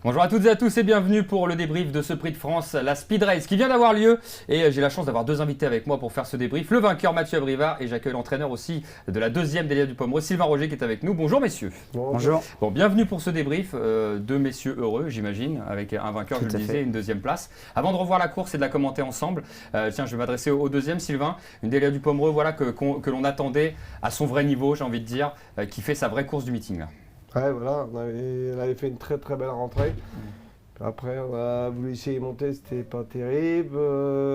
Bonjour à toutes et à tous et bienvenue pour le débrief de ce Prix de France, la Speed Race qui vient d'avoir lieu. Et j'ai la chance d'avoir deux invités avec moi pour faire ce débrief. Le vainqueur Mathieu Abrivard et j'accueille l'entraîneur aussi de la deuxième Délia du Pomereux, Sylvain Roger qui est avec nous. Bonjour messieurs. Bonjour. Bon, bienvenue pour ce débrief. Deux messieurs heureux j'imagine, avec un vainqueur, je le disais, et une deuxième place. Avant de revoir la course et de la commenter ensemble, tiens, je vais m'adresser au deuxième, Sylvain. Une Délia du Pomereux voilà, que l'on attendait à son vrai niveau, j'ai envie de dire, qui fait sa vraie course du meeting. Là. Ouais, voilà, elle avait fait une très très belle rentrée. Après, on a voulu essayer de monter, c'était pas terrible.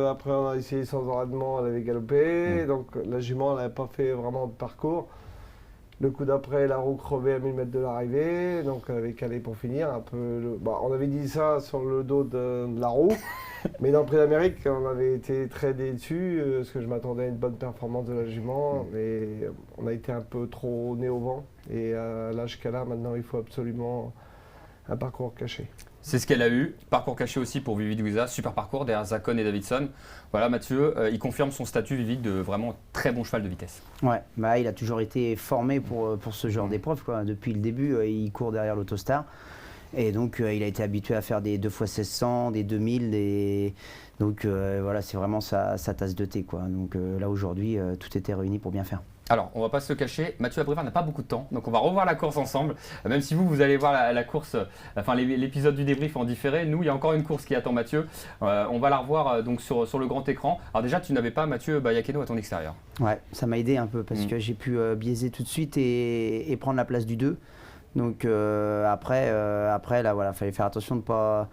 Après, on a essayé sans enraînement, elle avait galopé. Donc, la jument, elle n'avait pas fait vraiment de parcours. Le coup d'après, la roue crevée à 1000 mètres de l'arrivée. Donc, elle avait calé pour finir. Un peu on avait dit ça sur le dos de la roue. Mais dans le Prix d'Amérique, on avait été très déçus parce que je m'attendais à une bonne performance de la jument. Mais on a été un peu trop nez au vent. Et à l'âge qu'elle a, maintenant, il faut absolument un parcours caché. C'est ce qu'elle a eu. Parcours caché aussi pour Vivid Guiza. Super parcours derrière Zacon et Davidson. Voilà, Mathieu, il confirme son statut Vivid de vraiment très bon cheval de vitesse. Ouais, bah, il a toujours été formé pour ce genre d'épreuve. Depuis le début, il court derrière l'Autostar. Et donc, il a été habitué à faire des 2x1600, des 2000. Donc, voilà, c'est vraiment sa tasse de thé. Donc, là, aujourd'hui, tout était réuni pour bien faire. Alors, on ne va pas se cacher, Mathieu Abrivard n'a pas beaucoup de temps, donc on va revoir la course ensemble. Même si vous allez voir la course, enfin l'épisode du débrief en différé, nous, il y a encore une course qui attend Mathieu. On va la revoir donc sur le grand écran. Alors déjà, tu n'avais pas Mathieu Bayakeno à ton extérieur. Ouais, ça m'a aidé un peu parce que j'ai pu biaiser tout de suite et prendre la place du 2. Donc après, là, voilà, fallait faire attention de ne pas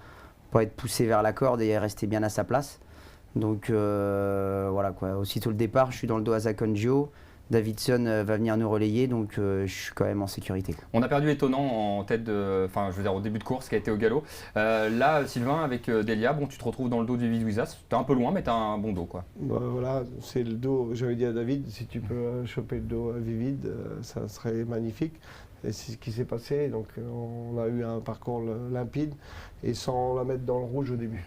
être poussé vers la corde et rester bien à sa place. Donc voilà quoi. Aussitôt le départ, je suis dans le dos à Zacon. Davidson va venir nous relayer, donc je suis quand même en sécurité. On a perdu Étonnant en tête au début de course qui a été au galop. Là, Sylvain, avec Délia, bon, tu te retrouves dans le dos du Vivid Guiza. T'es un peu loin, mais t'as un bon dos, quoi. Voilà, c'est le dos. J'avais dit à David, si tu peux choper le dos à Vivid, ça serait magnifique. Et c'est ce qui s'est passé. Donc, on a eu un parcours limpide et sans la mettre dans le rouge au début.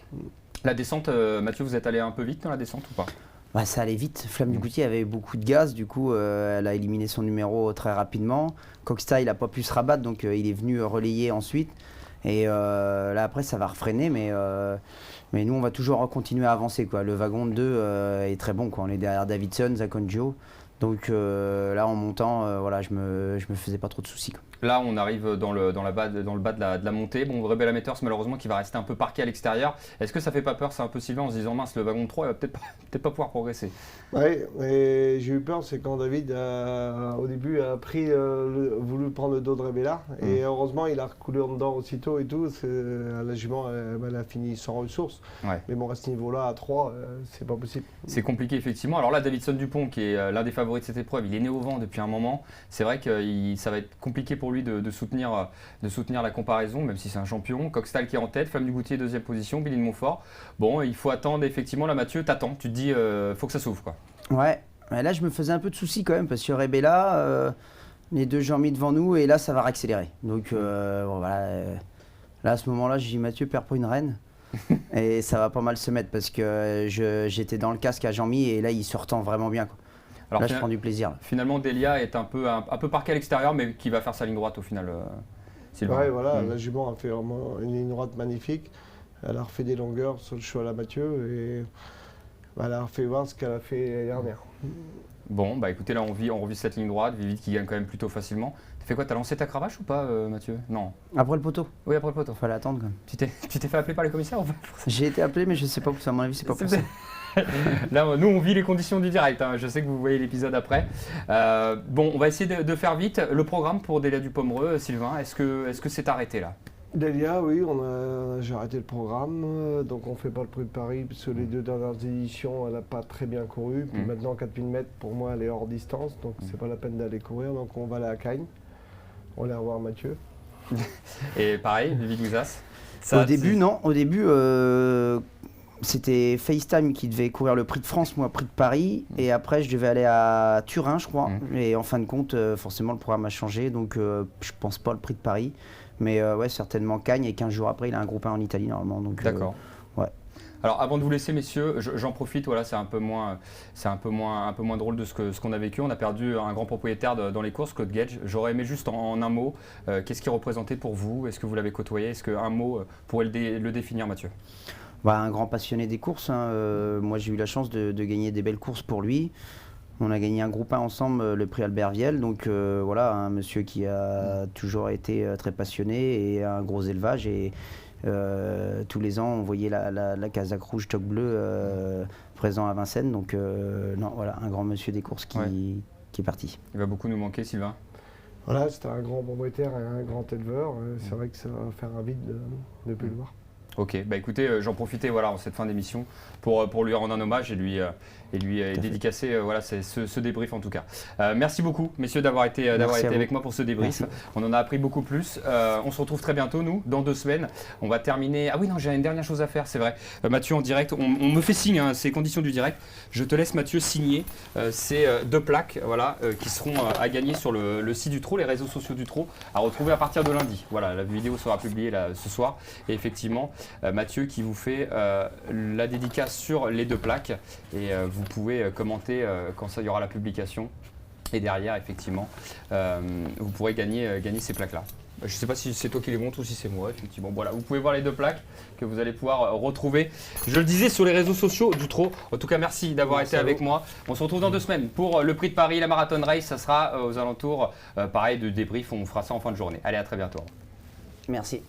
La descente, Mathieu, vous êtes allé un peu vite dans la descente ou pas ? Bah, ça allait vite. Flamme du Goutier avait beaucoup de gaz, du coup elle a éliminé son numéro très rapidement. Coxta il n'a pas pu se rabattre, donc il est venu relayer ensuite. Et là après ça va refréner, mais nous on va toujours continuer à avancer. Le wagon de 2 est très bon, on est derrière Davidson, Zacon. Donc là en montant, voilà, je me faisais pas trop de soucis. Là, on arrive dans le bas de la montée. Bon, Rebel Amateurs, malheureusement, qui va rester un peu parqué à l'extérieur. Est-ce que ça fait pas peur, c'est un peu Sylvain, en se disant mince, le wagon de 3, il va peut-être pas pouvoir progresser. Oui, mais j'ai eu peur, c'est quand David, au début, a voulu prendre le dos de Rebella. Et heureusement, il a recoulé en dedans aussitôt et tout. La jument, elle a fini sans ressources. Ouais. Mais bon, à ce niveau-là, à 3, c'est pas possible. C'est compliqué, effectivement. Alors là, Davidson Dupont, qui est l'un des favoris de cette épreuve, il est né au vent depuis un moment. C'est vrai que ça va être compliqué pour lui de soutenir la comparaison, même si c'est un champion. Coxtal qui est en tête, Flamme du Goutier deuxième position, Billy de Montfort. Bon, il faut attendre effectivement. Là, Mathieu, t'attends, tu te dis, faut que ça s'ouvre, quoi. Ouais, là je me faisais un peu de soucis quand même parce que Rebella, les deux gens mis devant nous et là ça va réaccélérer. Donc bon, voilà, là à ce moment-là, j'ai dit Mathieu, perds pas une reine. Et ça va pas mal se mettre parce que j'étais dans le casque à Jean-Mi et là il se retend vraiment bien, quoi. Alors, là, je prends du plaisir. Finalement, Délia est un peu parqué à l'extérieur, mais qui va faire sa ligne droite au final. Sylvain. Ouais, voilà, la jument a fait vraiment une ligne droite magnifique. Elle a refait des longueurs sur le cheval à Mathieu et elle a refait voir ce qu'elle a fait l'année dernière. Bon, bah écoutez, là on revit cette ligne droite, Vivid qui gagne quand même plutôt facilement. Tu fais quoi, t'as lancé ta cravache ou pas, Mathieu? Non. Après le poteau. Oui, après le poteau. Fallait attendre quand même. Tu t'es fait appeler par les commissaires ou pas? J'ai été appelé, mais je sais pas où ça, à mon avis, c'est pas pour ça. Là, nous, on vit les conditions du direct. Hein. Je sais que vous voyez l'épisode après. Bon, on va essayer de faire vite. Le programme pour Délia du Pomereux, Sylvain, est-ce que c'est arrêté là? Délia, oui, j'ai arrêté le programme. Donc, on ne fait pas le prix de Paris parce que les deux dernières éditions, elle n'a pas très bien couru. Puis maintenant, 4000 mètres, pour moi, elle est hors distance. Donc, c'est pas la peine d'aller courir. Donc, on va aller à Cagnes. On va aller revoir Mathieu. Et pareil, Vivid Guiza. Au début, non. Au début, c'était FaceTime qui devait courir le prix de France, moi, prix de Paris. Et après, je devais aller à Turin, je crois. Et en fin de compte, forcément, le programme a changé. Donc, je pense pas le prix de Paris. Mais ouais, certainement Cagnes. Et 15 jours après, il a un groupe 1 en Italie, normalement. D'accord. Ouais. Alors avant de vous laisser messieurs, j'en profite, voilà, c'est un peu moins drôle de ce qu'on a vécu. On a perdu un grand propriétaire dans les courses, Claude Gage. J'aurais aimé juste en un mot, qu'est-ce qu'il représentait pour vous? Est-ce que vous l'avez côtoyé? Est-ce qu'un mot pourrait le définir, Mathieu? Un grand passionné des courses, hein. Moi j'ai eu la chance de gagner des belles courses pour lui. On a gagné un groupe 1 ensemble, le prix Albert Viel, donc voilà, un monsieur qui a toujours été très passionné et un gros élevage. Et tous les ans, on voyait la casaque rouge toque bleu présent à Vincennes. Donc non, voilà, un grand monsieur des courses qui est parti. Il va beaucoup nous manquer, Sylvain. Voilà, c'était un grand propriétaire et un grand éleveur. C'est vrai que ça va faire un vide de ne plus le voir. Ok, bah écoutez, j'en profitais voilà, en cette fin d'émission pour lui rendre un hommage et lui dédicacer voilà, ce débrief en tout cas. Merci beaucoup messieurs d'avoir été avec moi pour ce débrief. Merci. On en a appris beaucoup plus. On se retrouve très bientôt nous, dans 2 semaines. On va terminer. Ah oui non, j'ai une dernière chose à faire, c'est vrai. Mathieu en direct, on me fait signe, hein, c'est conditions du direct. Je te laisse Mathieu signer ces 2 plaques voilà, qui seront à gagner sur le site du Trot, les réseaux sociaux du Trot, à retrouver à partir de lundi. Voilà, la vidéo sera publiée là, ce soir. Et effectivement, Mathieu qui vous fait la dédicace sur les 2 plaques et vous pouvez commenter quand il y aura la publication et derrière effectivement vous pourrez gagner ces plaques là. Je ne sais pas si c'est toi qui les montres ou si c'est moi effectivement. Voilà, vous pouvez voir les 2 plaques que vous allez pouvoir retrouver. Je le disais sur les réseaux sociaux du Trot. En tout cas merci d'avoir été avec moi. On se retrouve dans 2 semaines pour le prix de Paris, la Marathon Race. Ça sera aux alentours pareil de débrief. On fera ça en fin de journée. Allez à très bientôt. Merci.